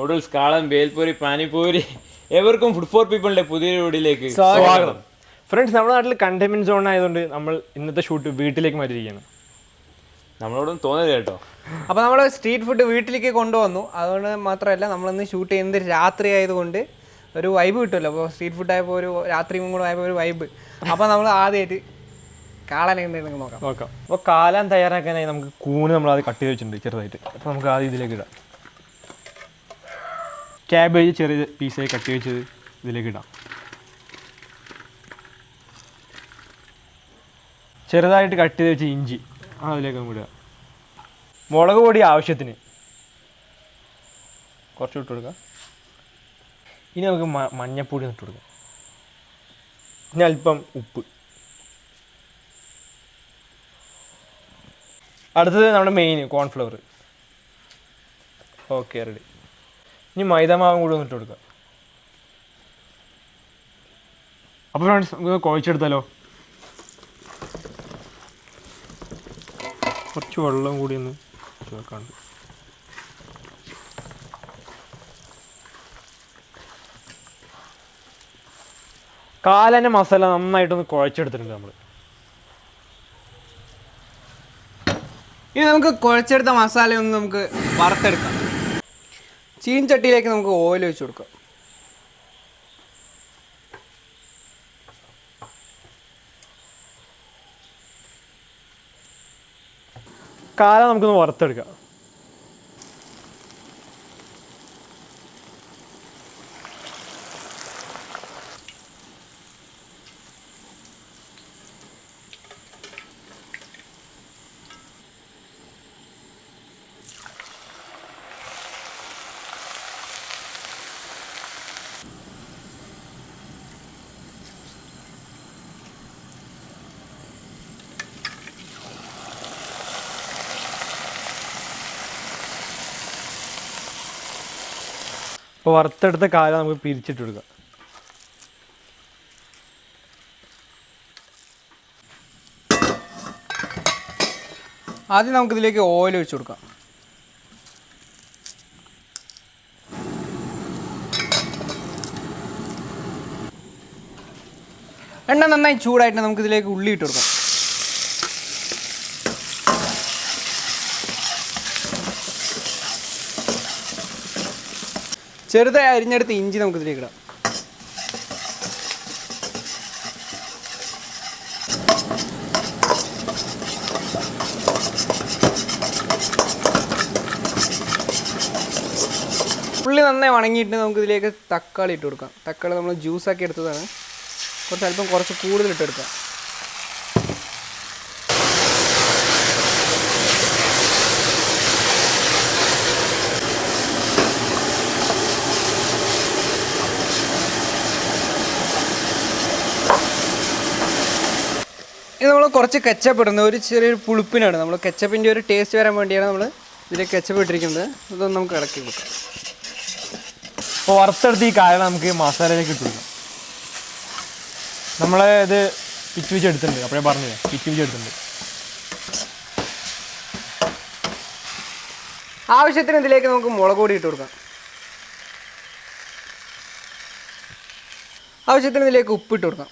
Noodles, കാളൻ, ബേൽപൂരി, പാനിപൂരി, എവർക്കും food for പീപ്പിളിന്റെ പുതിയ വീഡിയോയിലേക്ക് സ്വാഗതം. ഫ്രണ്ട്സ്, നമ്മുടെ നാട്ടിൽ കണ്ടെയ്ൻമെന്റ് സോൺ ആയതുകൊണ്ട് നമ്മൾ ഇന്നത്തെ ഷൂട്ട് വീട്ടിലേക്ക് മാറ്റിയിരിക്കുകയാണ്. നമ്മളോടൊന്നും തോന്നരുത് കേട്ടോ. അപ്പോൾ നമ്മൾ സ്ട്രീറ്റ് ഫുഡ് വീട്ടിലേക്ക് കൊണ്ടുവന്നു. അതുകൊണ്ട് മാത്രമല്ല, നമ്മളിന്ന് ഷൂട്ട് ചെയ്യുന്നത് രാത്രി ആയതുകൊണ്ട് ഒരു വൈബ് കിട്ടുമല്ലോ. അപ്പോൾ സ്ട്രീറ്റ് ഫുഡ് ആയപ്പോൾ ഒരു രാത്രിയും കൂടെ ആയപ്പോൾ ഒരു വൈബ്. അപ്പോൾ നമ്മൾ ആദ്യമായിട്ട് കാളൻ എന്തെങ്കിലും നോക്കാം. അപ്പോൾ കാലാൻ തയ്യാറാക്കാനായി നമുക്ക് കൂണ് നമ്മൾ അത് കട്ട് ചെയ്ത് വെച്ചിട്ടുണ്ട് ചെറുതായിട്ട്. അപ്പോൾ നമുക്ക് ആദ്യം ഇതിലേക്ക് ഇടാം. ക്യാബേജ് ചെറിയ പീസായി കട്ട് ചെയ്ത് വെച്ചത് ഇതിലേക്ക് ഇടാം. ചെറുതായിട്ട് കട്ട് ചെയ്ത് വെച്ച ഇഞ്ചി അതിലേക്ക് നമുക്ക് ഇടുക. മുളക് പൊടി ആവശ്യത്തിന് കുറച്ച് ഇട്ട് കൊടുക്കുക. ഇനി നമുക്ക് മഞ്ഞപ്പൊടി ഇട്ട് കൊടുക്കാം. ഇനി അല്പം ഉപ്പ്. അടുത്തത് നമ്മുടെ മെയിൻ കോൺഫ്ലവർ. Okay, ready. ഇനി മൈദാമാവും കൂടി ഒന്നിട്ട് കൊടുക്കുക. അപ്പോൾ ഫ്രണ്ട്സ്, നമുക്ക് കുഴച്ചെടുത്താലോ. കുറച്ച് വെള്ളം കൂടി ഒന്ന് ചേർക്കാണ്ട്. കാലൻ്റെ മസാല നന്നായിട്ടൊന്ന് കുഴച്ചെടുത്തിട്ടുണ്ട് നമ്മൾ. ഇനി നമുക്ക് കുഴച്ചെടുത്ത മസാലയൊന്ന് നമുക്ക് വറുത്തെടുക്കാം. ചീൻചട്ടിയിലേക്ക് നമുക്ക് ഓയിൽ ഒഴിച്ച് കൊടുക്കാം. കാല നമുക്കൊന്ന് വറുത്തെടുക്കാം. അപ്പോൾ വറുത്തെടുത്ത കാല നമുക്ക് പിരിച്ചിട്ട് കൊടുക്കാം. ആദ്യം നമുക്കിതിലേക്ക് ഓയിൽ ഒഴിച്ച് കൊടുക്കാം. എണ്ണ നന്നായി ചൂടായിട്ട് നമുക്കിതിലേക്ക് ഉള്ളി ഇട്ട് കൊടുക്കാം. ചെറുതായി അരിഞ്ഞെടുത്ത് ഇഞ്ചി നമുക്കിതിലേക്ക് ഇടാം. ഉള്ളി നന്നായി വണങ്ങിയിട്ട് നമുക്കിതിലേക്ക് തക്കാളി ഇട്ട് കൊടുക്കാം. തക്കാളി നമ്മൾ ജ്യൂസാക്കി എടുത്തതാണ്. കുറച്ച് കൂടുതൽ ഇട്ടെടുക്കാം. ഇത് നമ്മൾ കുറച്ച് കെച്ചപ്പ് ഇടുന്നത് ഒരു ചെറിയൊരു പുളിപ്പിനാണ്. നമ്മൾ കെച്ചപ്പിൻ്റെ ഒരു ടേസ്റ്റ് വരാൻ വേണ്ടിയാണ് നമ്മൾ ഇതിലേക്ക് കെച്ചപ്പ് ഇട്ടിരിക്കുന്നത്. ഇതൊന്ന് നമുക്ക് ഇളക്കി കൊടുക്കാം. അപ്പോൾ വറുത്തെടുത്ത് ഈ കായ നമുക്ക് മസാലയിലേക്ക് ഇട്ട് കൊടുക്കാം. നമ്മളെ ഇത് പിച്ച് വെച്ചെടുത്തിട്ടുണ്ട്. അപ്പോഴേ പറഞ്ഞില്ലേ, പിച്ച് വെച്ചെടുത്തിട്ടുണ്ട്. ആവശ്യത്തിന് ഇതിലേക്ക് നമുക്ക് മുളക് പൊടി ഇട്ട് കൊടുക്കാം. ആവശ്യത്തിന് ഇതിലേക്ക് ഉപ്പിട്ട് കൊടുക്കാം.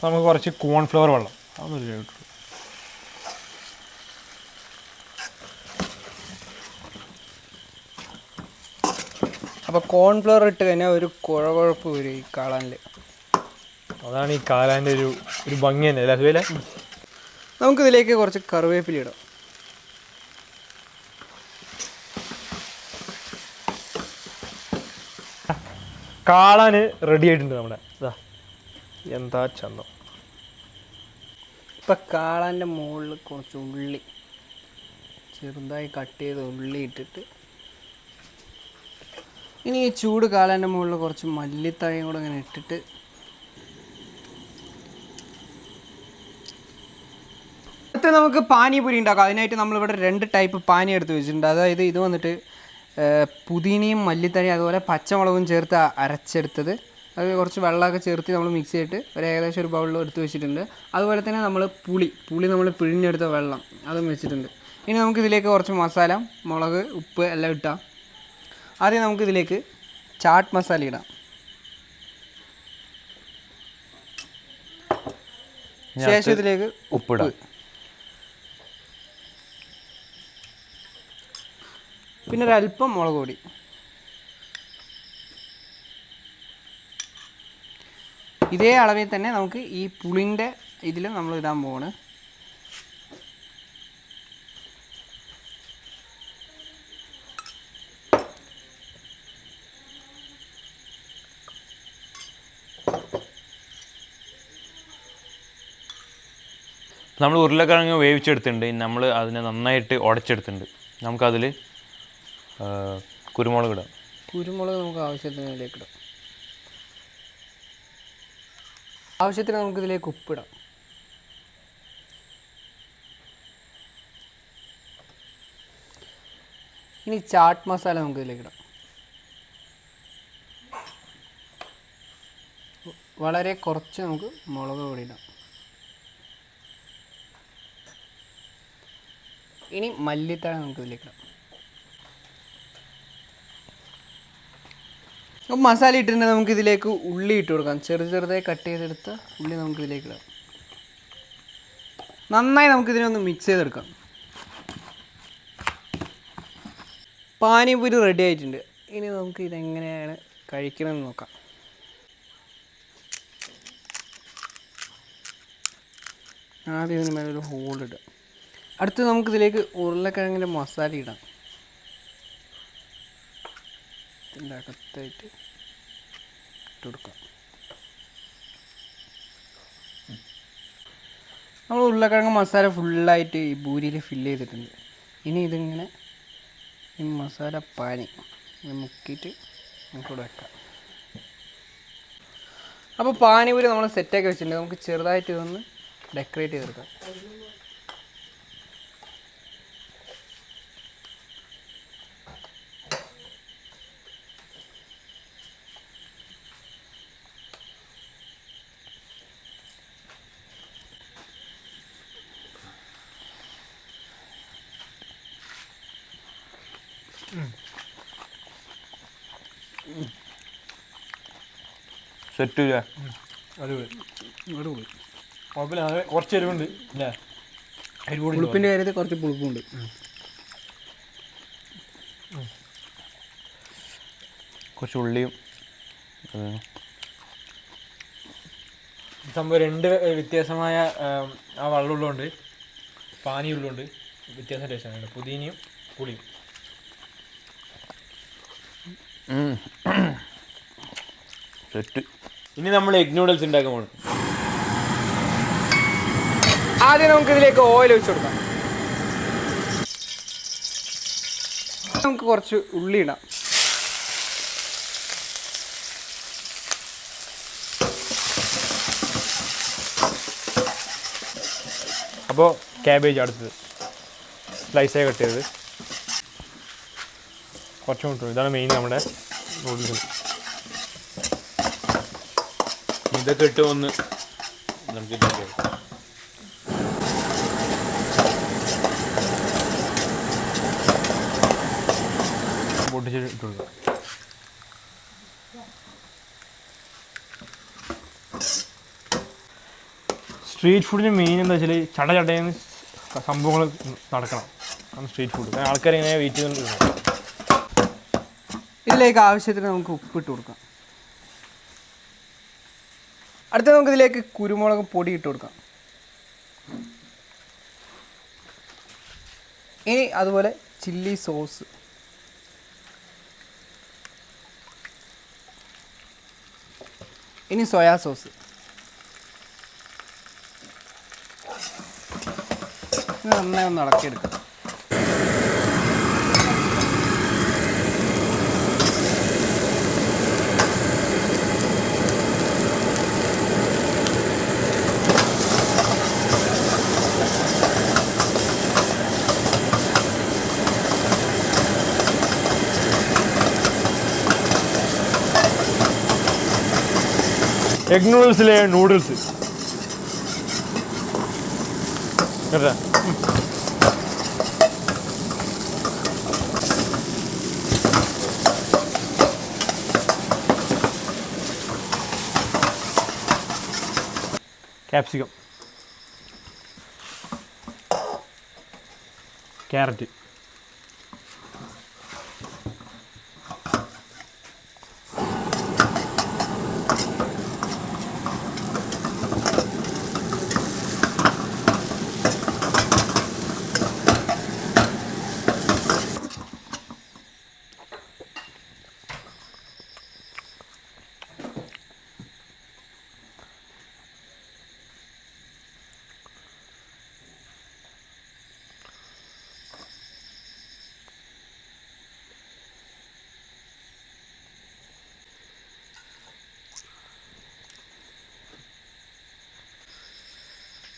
നമുക്ക് കുറച്ച് കോൺഫ്ലവർ വെള്ളം അതൊന്നും ഇട്ടു. അപ്പോൾ കോൺഫ്ലവർ ഇട്ട് കഴിഞ്ഞാൽ ഒരു കുഴകുഴപ്പ് വരും ഈ കാളാനിൽ. അതാണ് ഈ കാലാൻ്റെ ഒരു ഭംഗി തന്നെ അല്ലേ അതുപോലെ. നമുക്കിതിലേക്ക് കുറച്ച് കറിവേപ്പില ഇടാം. കാളാന് റെഡി ആയിട്ടുണ്ട് നമ്മുടെ. ഇതാ എന്താ ചന്തം. ഇപ്പം കാളാൻ്റെ മുകളിൽ കുറച്ച് ഉള്ളി ചെറുതായി കട്ട് ചെയ്ത് ഉള്ളി ഇട്ടിട്ട്, ഇനി ഈ ചൂട് കാളാൻ്റെ മുകളിൽ കുറച്ച് മല്ലിത്തഴയും കൂടെ ഇങ്ങനെ ഇട്ടിട്ട് അടുത്ത് നമുക്ക് പാനിപൂരി ഉണ്ടാക്കാം. അതിനായിട്ട് നമ്മളിവിടെ 2 ടൈപ്പ് പാനി എടുത്ത് വെച്ചിട്ടുണ്ട്. അതായത് ഇത് വന്നിട്ട് പുതിനയും മല്ലിത്തഴയും അതുപോലെ പച്ചമുളകും ചേർത്ത് അരച്ചെടുത്തത്. അത് കുറച്ച് വെള്ളമൊക്കെ ചേർത്ത് നമ്മൾ മിക്സ് ചെയ്തിട്ട് ഏകദേശം ഒരു ബൗളിൽ എടുത്ത് വെച്ചിട്ടുണ്ട്. അതുപോലെ തന്നെ നമ്മൾ പുളി നമ്മൾ പിഴിഞ്ഞെടുത്ത വെള്ളം അതും വെച്ചിട്ടുണ്ട്. ഇനി നമുക്കിതിലേക്ക് കുറച്ച് മസാല, മുളക്, ഉപ്പ് എല്ലാം ഇട്ടാം. ആദ്യം നമുക്കിതിലേക്ക് ചാട്ട് മസാല ഇടാം. ശേഷം ഇതിലേക്ക് ഉപ്പിടാം. പിന്നെ ഒരല്പം മുളക് പൊടി. ഇതേ അളവിൽ തന്നെ നമുക്ക് ഈ പുളിൻ്റെ ഇതിൽ നമ്മൾ ഇടാൻ പോവാണ്. നമ്മൾ ഉരുളക്കിഴങ്ങ് വേവിച്ചെടുത്തിട്ടുണ്ട്. നമ്മൾ അതിനെ നന്നായിട്ട് ഉടച്ചെടുത്തിട്ടുണ്ട്. നമുക്കതിൽ കുരുമുളക് ഇടാം. കുരുമുളക് നമുക്ക് ആവശ്യത്തിനിലേക്ക് ഇടാം. ആവശ്യത്തിന് നമുക്കിതിലേക്ക് ഉപ്പിടാം. ഇനി ചാട്ട് മസാല നമുക്കിതിലേക്ക് ഇടാം. വളരെ കുറച്ച് നമുക്ക് മുളക് പൊടി ഇടാം. ഇനി മല്ലിത്തഴ നമുക്കിതിലേക്ക് ഇടാം. അപ്പം മസാല ഇട്ടിട്ടുണ്ടെങ്കിൽ നമുക്കിതിലേക്ക് ഉള്ളി ഇട്ട് കൊടുക്കാം. ചെറുതായി കട്ട് ചെയ്തെടുത്ത ഉള്ളി നമുക്കിതിലേക്ക് ഇടാം. നന്നായി നമുക്കിതിനൊന്ന് മിക്സ് ചെയ്തെടുക്കാം. പാനിപൂരി റെഡി ആയിട്ടുണ്ട്. ഇനി നമുക്ക് ഇതെങ്ങനെയാണ് കഴിക്കണമെന്ന് നോക്കാം. ആദ്യം ഇതിന് മേലെ ഒരു ഹോൾ ഇടുക. അടുത്ത് നമുക്കിതിലേക്ക് ഉരുളക്കിഴങ്ങിൻ്റെ മസാല ഇടാം. ഇതിൻ്റെ അകത്തായിട്ട് ഇട്ട് കൊടുക്കാം. നമ്മൾ ഉരുളക്കിഴങ്ങ് മസാല ഫുള്ളായിട്ട് ഈ പൂരിയിൽ ഫില്ല് ചെയ്തിട്ടുണ്ട്. ഇനി ഇതിങ്ങനെ ഈ മസാല പാനി മുക്കിയിട്ട് നമുക്കിവിടെ വെക്കാം. അപ്പോൾ പാനിപൂരി നമ്മൾ സെറ്റാക്കി വെച്ചിട്ടുണ്ട്. നമുക്ക് ചെറുതായിട്ട് ഇതൊന്ന് ഡെക്കറേറ്റ് ചെയ്തെടുക്കാം. സെറ്റ് അടിപൊളി. കുഴപ്പമില്ല. അത് കുറച്ച് എരിവുണ്ട് അല്ലേ? പുളിപ്പിൻ്റെ കാര്യത്തിൽ കുറച്ച് പുളിപ്പുണ്ട്. കുറച്ച് ഉള്ളിയും. സംഭവം രണ്ട് വ്യത്യാസമായ ആ വെള്ളമുള്ളതുകൊണ്ട് പാനിയുള്ളതുകൊണ്ട് വ്യത്യാസം ടേസ്റ്റാണ്. പുതിനയും പുളിയും. സെറ്റ്. ഇനി നമ്മൾ എഗ് നൂഡിൽസ് ഉണ്ടാക്കാൻ പോകണം. ആദ്യം നമുക്കിതിലേക്ക് ഓയിൽ ഒഴിച്ച് കൊടുക്കാം. നമുക്ക് കുറച്ച് ഉള്ളി ഇടാം. അപ്പോൾ ക്യാബേജ് അടുത്തത് സ്ലൈസായി കട്ട് ചെയ്തത് കുറച്ചും കിട്ടും. ഇതാണ് മെയിൻ നമ്മുടെ നൂഡിൽസ്. ഇതൊക്കെ ഇട്ട് ഒന്ന് നമുക്ക് പൊട്ടിച്ചിട്ട് ഇട്ട് കൊടുക്കുക. സ്ട്രീറ്റ് ഫുഡിന് മെയിൻ എന്താ വെച്ചാൽ ചടചടയെന്ന് സംഭവങ്ങൾ നടക്കണം. ആണ് സ്ട്രീറ്റ് ഫുഡ്. ആൾക്കാർ ഇങ്ങനെ വെയിറ്റ് ചെയ്തുകൊണ്ടിരിക്കണം. ഇതിലേക്ക് ആവശ്യത്തിന് നമുക്ക് ഉപ്പിട്ട് കൊടുക്കാം. അടുത്ത നമുക്കിതിലേക്ക് കുരുമുളക് പൊടി ഇട്ട് കൊടുക്കാം. ഇനി അതുപോലെ ചില്ലി സോസ്, ഇനി സോയാ സോസ്. നന്നായി ഒന്ന് ഇളക്കിയെടുക്കാം. എഗ് നൂഡിൽസിലെ നൂഡിൽസ് കേട്ടാ ക്യാപ്സിക്കം, ക്യാരറ്റ്,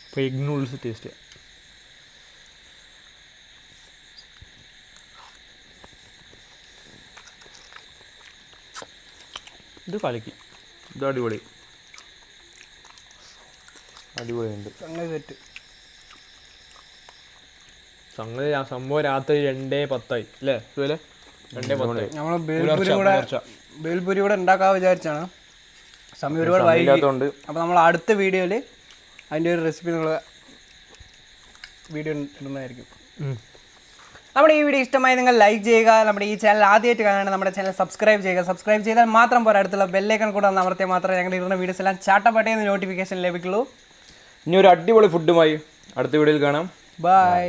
ഇപ്പോൾ എഗ് നൂഡിൽസ് ടേസ്റ്റ് ചെയ്യാം. ഇത് കലക്കി, ഇത് അടിപൊളി, അടിപൊളിയുണ്ട് സെറ്റ്. സംഗതി സംഭവം രാത്രി 2:10 അല്ലേ? 2:10 നമ്മൾ ബേൽപൂരി കൂടെ ഉണ്ടാക്കാൻ വിചാരിച്ചാണ്, സമയം ഒരുപാട് വൈകി. അപ്പോൾ നമ്മൾ അടുത്ത വീഡിയോയിൽ അതിൻ്റെ ഒരു റെസിപ്പി നിങ്ങൾ വീഡിയോ ഇടുന്നതായിരിക്കും. നമ്മുടെ ഈ വീഡിയോ ഇഷ്ടമായി നിങ്ങൾ ലൈക്ക് ചെയ്യുക. നമ്മുടെ ഈ ചാനൽ ആദ്യമായിട്ട് കാണുകയാണെങ്കിൽ നമ്മുടെ ചാനൽ സബ്സ്ക്രൈബ് ചെയ്യുക. സബ്സ്ക്രൈബ് ചെയ്താൽ മാത്രം പോരാ, അടുത്തുള്ള ബെല്ലൈക്കൺ കൂടെ ഒന്ന് അമർത്തിയാൽ മാത്രമേ ഞങ്ങളുടെ ഇടുന്ന വീഡിയോസ് എല്ലാം ചാട്ടപ്പട്ടയെന്ന് നോട്ടിഫിക്കേഷൻ ലഭിക്കുള്ളൂ. ഇനി ഒരു അടിപൊളി ഫുഡുമായി അടുത്ത വീഡിയോയിൽ കാണാം. ബൈ.